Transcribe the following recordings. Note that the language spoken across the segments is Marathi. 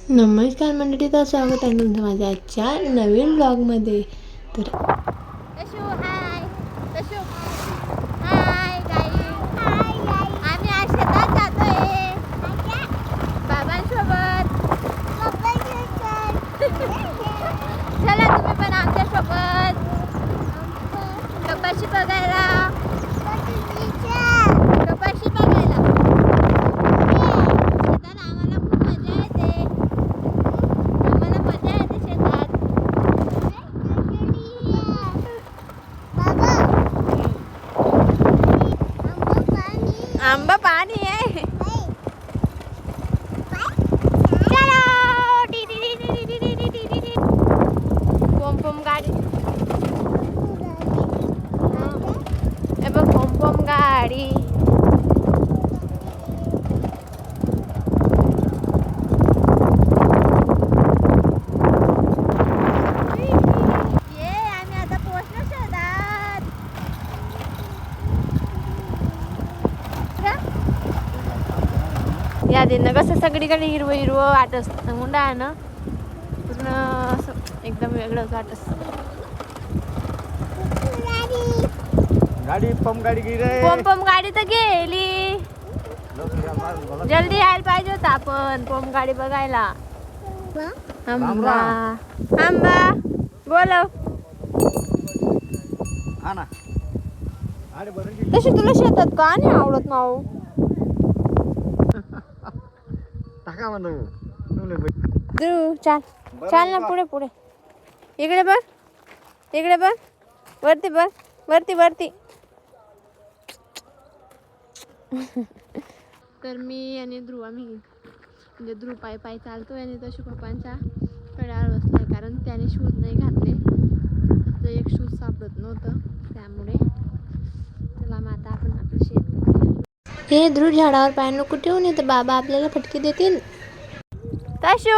नमस्कार मंडळी, तर स्वागत आहे तुमचं माझ्या आजच्या नवीन ब्लॉगमध्ये. तर आम्ही आज शेतात जातोय बाबांसोबत. चला तुम्ही पण आमच्या सोबत कपाशी बघायला. कपाशी बघायला शेतात आम्हाला खूप मजा येते. आम्हाला मजा येते शेतात. आंबा पाणी आहे. पम गाडी ए बघ, पम गाडी. ये आम्ही आता पोहोचलो शेतात. या दिनं कसं सगळीकडे हिरवं हिरवं वाटत असतं. मुंडा आहे ना पूर्ण असं एकदम वेगळंच वाटत असतं. गाडी पंप गाडी गेली. पम गाडी तर गेली. जल्दी यायला पाहिजे होतं आपण पम गाडी बघायला. आंबा आंबा बोलव. हा ना. अरे बरं तशी तुला शेतात का नाही आवडत माऊ? टाका म्हणू. चाल चाल ना, पुढे पुढे. इकडे बघ, इकडे बघ, वरती बघ, वरती वरती. तर मी आणि ध्रुव आम्ही म्हणजे ध्रुव पाय पाय चालतोय आणि तशी पप्पांच्या कड्यावर बसलाय, कारण त्याने शूज नाही घातले. फक्त एक शूज सापडत नव्हतं त्यामुळे. चला मग आता आपण आपलं शेत. हे ध्रुव झाडावर पाय नको ठेवून, येतं बाबा आपल्याला फटके देतील. तशू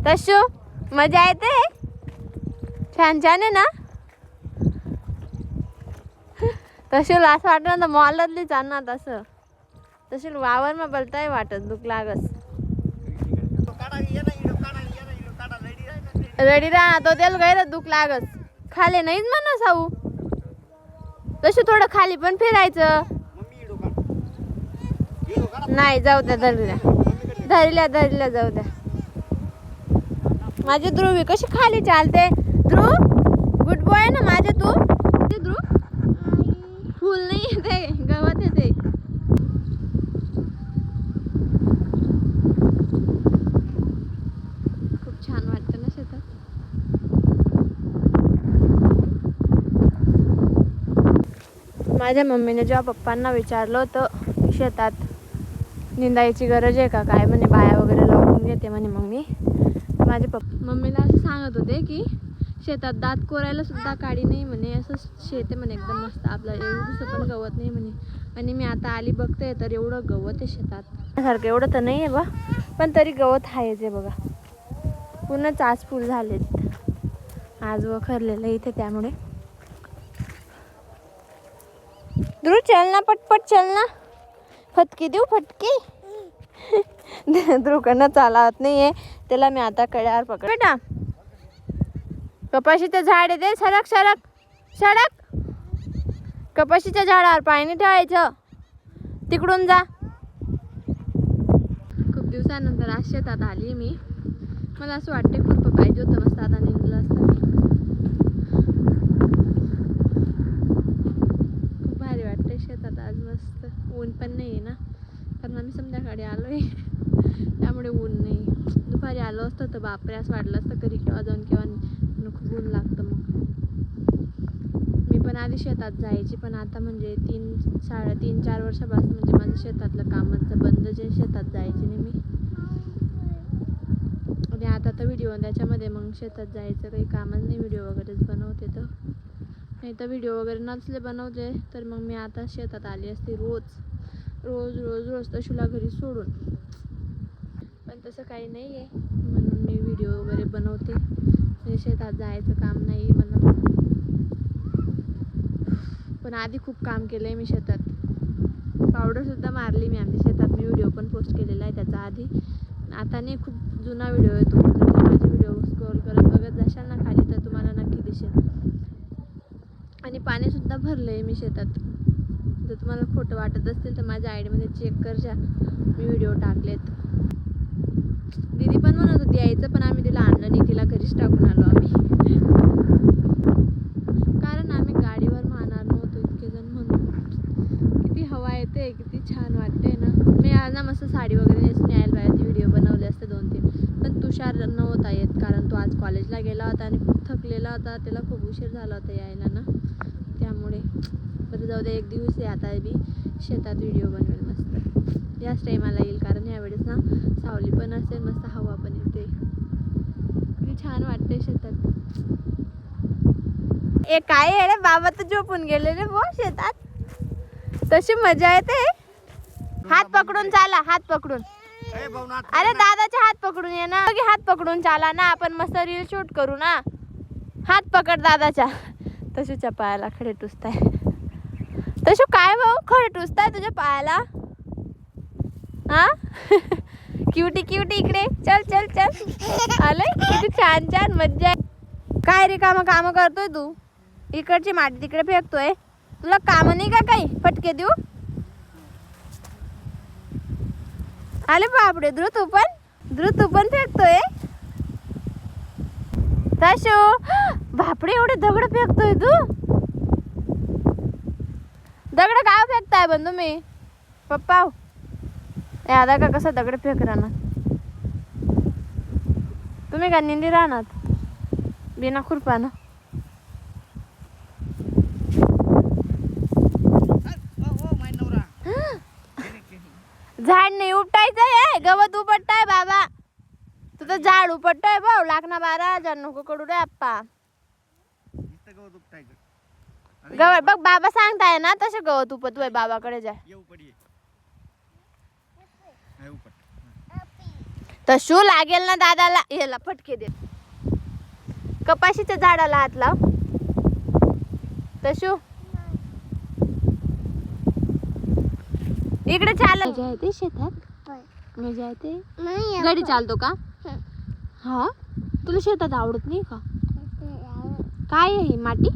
तशू मजा येते. छान छान आहे ना. तशूला असं वाटलं ना मॉलतली चालणार. तसं तशी वावर मग बोलताय वाटत दुख लागस. रेडी राहा तो त्याला गैर दुख लागस. खाली नाहीच म्हणा साऊ. तशी थोडं खाली पण फिरायचं. नाही जाऊ द्या, धरल्या धरल्या धरल्या जाऊ द्या. माझी ध्रुवी कशी खाली चालते. ध्रुव गुड बॉय ना माझे तू. ते ध्रुव फुल नाही येते, गवत येते. खूप छान वाटतं ना शेतात. माझ्या मम्मीने जेव्हा पप्पांना विचारलं होतं शेतात निंदायची गरज आहे का काय, म्हणे बाया वगैरे लावून घेते म्हणे. मग मी माझे मम्मीला असं सांगत होते की शेतात दात कोरायला सुद्धा काडी नाही म्हणे. असं शेत आहे म्हणे एकदम मस्त. आपलं एवढंसं पण गवत नाही म्हणे. आणि मी आता आली बघते तर एवढं गवत आहे शेतात. सारखं एवढं तर नाही आहे बा, पण तरी गवत आहेच आहे बघा. पूर्ण चास फुल झालेत आज वखरलेलं इथे. त्यामुळे ध्रुव चल ना, पटपट चल ना. फटकी देऊ फटकी. ध्रुवकडनं चालत नाहीये त्याला. मी आता कड्यावर पकड बेटा. कपाशीचं झाड आहे ते. सरक सरक सडक. कपाशीच्या झाडावर पाय नाही ठेवायचं. तिकडून जा. खूप दिवसानंतर आज शेतात आली मी. मला असं वाटते खूप पाहिजे होतं, मस्त आता निघलं असतं मी. खूप भारी वाटते शेतात आज मस्त. ऊन पण नाही आहे ना, कारण आम्ही संध्याकाळी आलोय त्यामुळे ऊन नाही. दुपारी आलो असतं तर बापरे असं वाटलं असतं कधी केव्हा जाऊन केव्हा खूप ऊन लागतं. मग मी पण आधी शेतात जायची, पण आता म्हणजे 3-4 वर्षापासून म्हणजे माझं शेतातलं कामाचं बंद. जे शेतात जायची नाही मी. आणि आता तर व्हिडिओ त्याच्यामध्ये मग शेतात जायचं काही कामच नाही. व्हिडिओ वगैरेच बनवते तर, नाही तर व्हिडिओ वगैरे नसले बनवते तर मग मी आता शेतात आली असते रोज रोज रोज रोज तशूला घरी सोडून. पण तसं काही नाही आहे म्हणून मी व्हिडिओ वगैरे बनवते. म्हणजे शेतात जायचं काम नाही म्हणून. पण आधी खूप काम केलं आहे मी शेतात. पावडरसुद्धा मारली मी आमच्या शेतात. मी व्हिडिओ पण पोस्ट केलेला आहे त्याचा आधी. आता नाही, खूप जुना व्हिडिओ आहे तो. जर तुम्ही माझे व्हिडिओ स्क्रोल करत बघत जाशाल ना खाली तर तुम्हाला नक्की दिसेल. आणि पाणीसुद्धा भरलं आहे मी शेतात. जर तुम्हाला खोटं वाटत असतील तर माझ्या आयडीमध्ये चेक करजा, मी व्हिडिओ टाकलेत. दीदी पण म्हणत होती यायचं, पण आम्ही तिला आणलं नाही, तिला घरीच टाकून आलो आम्ही. कारण आम्ही गाडीवर मारणार नव्हतो इतके जण म्हणून. किती हवा येते, किती छान वाटते ना. मी आज ना मस्त साडी वगैरे नेसून यायला पाहिजे, व्हिडिओ बनवले असते 2-3, पण तुषार नव्हता येत कारण तो आज कॉलेजला गेला होता आणि खूप थकलेला होता, त्याला खूप उशीर झाला होता यायला ना, त्यामुळे. बरं जाऊ दे, एक दिवस आहे आता मी शेतात व्हिडिओ बनवेल मस्त. याच टाईमाला येईल कारण यावेळेस ना सावली पण असेल, मस्त हवा पण येते, किती छान वाटते शेतात. ए काय आहे रे बाबा, तर झोपून गेले रे बो शेतात. तशी मजा येते. हात पकडून चाला, हात पकडून. अरे दादाचे हात पकडून ये ना, हात पकडून चाला ना, आपण मस्त रील शूट करू ना. हात पकड दादाच्या. तशूच्या पायाला खडे टुसताय. तशू काय भाऊ खडे टुसताय तुझ्या पायाला? हा क्युटी क्युटी, इकडे चल चल चल. आलंय किती छान छान मज्जा आहे. काय रे काम करतोय तू? इकडची माती तिकडे फेकतोय. तुला काम नाही का काही? फटके देऊ? आले बापडे, ध्रुव तू पण फेकतोय. तशू बापडे, एवढे दगड फेकतोय तू? दगड काय फेकताय पण तुम्ही पप्पा? यादा का कसं दगड फेक राहणार तुम्ही? का निंदी राहणार बिना खुरपानं? झाड नाही उपटायचं आहे, गवत उपटताय बाबा. तू तर झाड उपटतोय भाऊ. लाखना 12,000 नको कडू रे आप्पा. गवत बघ बाबा सांगताय ना, तसे गवत उपटतोय बाबाकडे जाय. तशू लागेल ना दादाला, याला फटके दे. कपाशीच्या झाडाला हात लाव. तशू इकडे चाल. मजा येते शेतात, मजा येते. गाडी चालतो का? हा, तुला शेतात आवडत नाही का? काय आहे माती?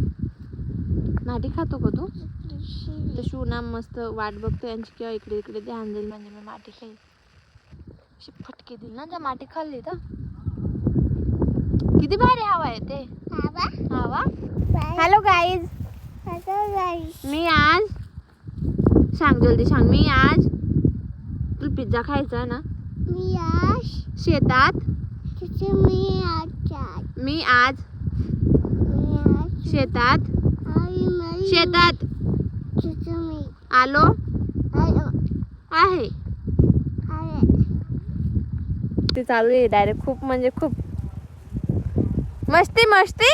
माती खातो का तू? तशू ना मस्त वाट बघतो यांची केव्हा इकडे इकडे ध्यान देईल म्हणजे मी माती खाईल. फटके दिल ना जर माती खाल्ली तर. किती भारी हवा येते. हवा. हॅलो गाईज, मी आज सांग जल्दी सांग. मी आज तुला पिझ्झा खायचा ना. मी आज शेतात. मी आज शेतात शेतात आलो आहे. ते चालू आहे डायरेक्ट खूप म्हणजे खूप मस्ती मस्ती.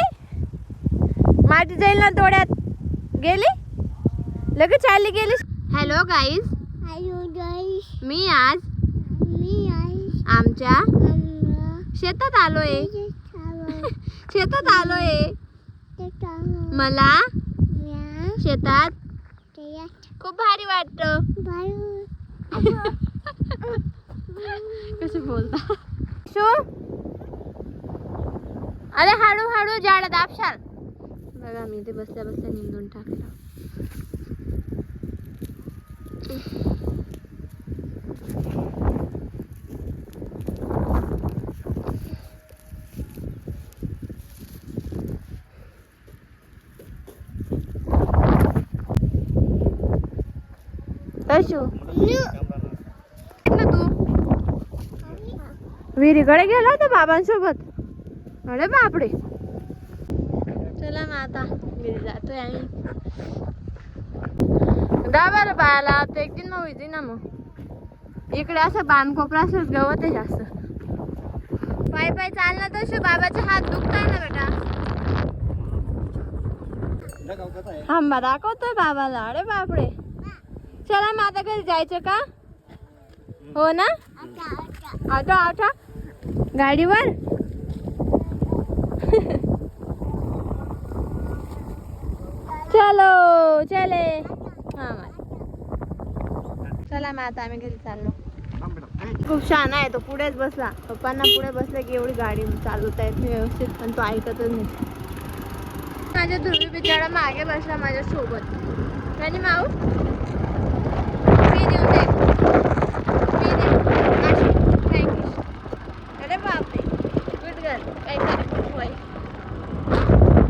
माती जाईल ना डोळ्यात. गेली लगेच चालली गेली. हॅलो गाईज, मी आज आमच्या शेतात आलोय. शेतात आलोय. मला शेतात खूप भारी वाटतं. कसं बोलता शो? अरे हळू हळू झाड दाबशाल. बघा मी ते बसल्या बसल्या निंदून टाकलं. तू विहिरीकडे गेला होता बाबांसोबत. अरे बापडे. चला मग आता घरी जातोय आम्ही. दाबार पायाला तर एक दिन नव्हती ना. मग इकडे असं बांधकोपरा असं गवत आहे जास्त. पाय पाय चालला तसे बाबाचे हात दुखताय ना बेटा. आंबा दाखवतोय बाबाला. अरे बापडे. चला मग आता घरी जायचं का? हो ना. आता आता गाडीवर. चलो चले. हा चला मग आता आम्ही घरी चाललो. खूप छान आहे तो, पुढेच बसला. पप्पांना पुढे बसले की एवढी गाडी चालवता येत नाही व्यवस्थित, पण तो ऐकतच नाही. माझ्या ध्रुवी बिचारा मागे बसला माझ्या सोबत. आणि माऊ मी देऊ दे, मी दे अशी थँक्यू. अरे बापरे, गुड गर्ल, काय कर होय.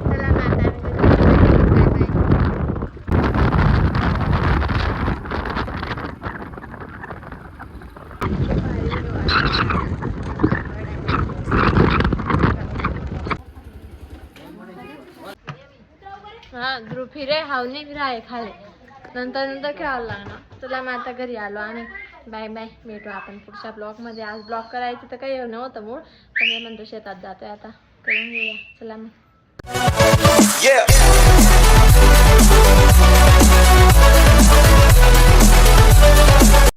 चला ना आता बाय बाय. हा ध्रुव फिरे हावने फिराय खाले, नंतर खेळायला लागणार. तुला मग आता घरी आलो आणि बाय बाय. भेटू आपण पुढच्या ब्लॉगमध्ये. आज ब्लॉग करायचं तर काही नव्हतं मूळ, पण हे म्हणतो शेतात जातोय आता, करून घेऊया. चला मग.